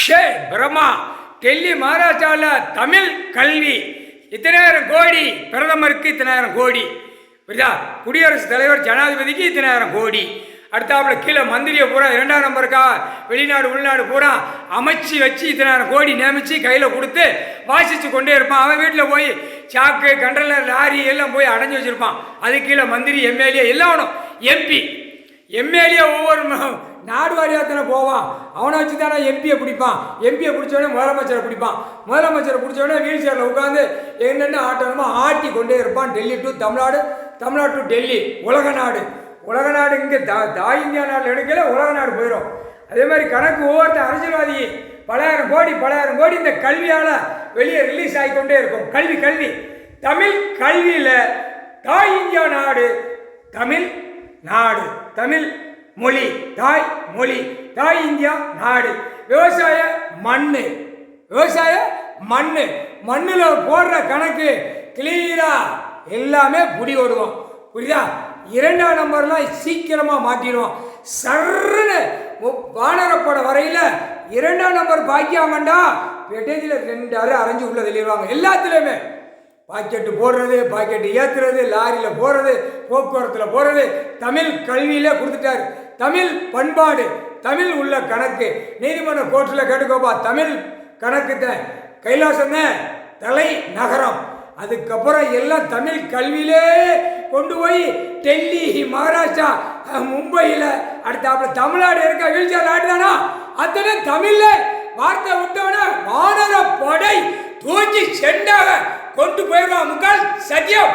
ஷே பிரம்மா டெல்லி மகாராஷ்டிராவில் தமிழ் கல்வி இத்தனாயிரம் கோடி, பிரதமருக்கு இத்தனாயிரம் கோடி, புரியுதா? குடியரசுத் தலைவர் ஜனாதிபதிக்கு இத்தனாயிரம் கோடி, அடுத்தாப்புல கீழே மந்திரியை பூரா 2ஆம் நம்பருக்கா வெளிநாடு உள்நாடு பூரா அமைச்சு வச்சு இத்தனாயிரம் கோடி நியமித்து கையில் கொடுத்து வாசித்து கொண்டே இருப்பான். அவன் வீட்டில் போய் சாக்கு கண்டனர் லாரி எல்லாம் போய் அடைஞ்சி வச்சுருப்பான். அது கீழே மந்திரி எம்எல்ஏ எல்லாம் வேணும். எம்எல்ஏ ஒவ்வொரு நாடு வாரியாத்தனை போவான். அவனை வச்சு தானே எம்பியை பிடிப்பான். எம்பியை பிடிச்சவொடனே முதலமைச்சரை பிடிப்பான். முதலமைச்சரை பிடிச்சவொடனே வீல் சேரில் உட்காந்து என்னென்ன ஆட்டணுமோ ஆட்டி கொண்டே இருப்பான். Delhi to Tamil Nadu, Tamil Nadu to Delhi. உலக நாடு இங்கே தாய் இந்தியா நாட்டில் எடுக்கல, உலக நாடு போயிடும். அதே மாதிரி கணக்கு ஒவ்வொருத்தர் அரசியல்வாதி பலாயிரம் கோடி இந்த கல்வியால் வெளியே ரிலீஸ் ஆகிக்கொண்டே இருக்கும். கல்வி தமிழ் கல்வியில் தாய் இந்தியா நாடு, தமிழ் நாடு, தமிழ் மொழி, தாய் மொழி, தாய் இந்தியா நாடு. விவசாய மண்ணில் போடுற கணக்கு கிளியரா எல்லாமே புடி ஓடுவோம். புரியுதா? 2ஆம் நம்பர்லாம் சீக்கிரமாக மாற்றிடுவோம். சர்ன்னு வானரப்பட வரையில் 2ஆம் நம்பர் பாக்கியாமண்டா பெட்டேஜில் 2 அரை அரைஞ்சு உள்ள வெளியிடுவாங்க. எல்லாத்துலேயுமே பாக்கெட்டு போடுறது, பாக்கெட்டு ஏற்றுறது, லாரியில் போடுறது, போக்குவரத்தில் போடுறது, தமிழ் கல்வியிலே கொடுத்துட்டாரு. தமிழ் பண்பாடு, தமிழ் உள்ள கணக்கு. நீதிமன்ற கோர்ட்டில் கேட்டுக்கோப்பா, தமிழ் கணக்கு தான் கைலாசம் தான் தலை நகரம். அதுக்கப்புறம் எல்லாம் தமிழ் கல்வியிலே கொண்டு போய் டெல்லி, மகாராஷ்டிரா, மும்பையில் அடுத்தாப்புல தமிழ்நாடு இருக்க வீழ்ச்சியார் நாடு தானா அத்தனை தமிழில் வார்த்தை விட்டவன வானர படை தூக்கி செண்டாக கொண்டு போயிடுவான். முக்கால் சத்தியம்.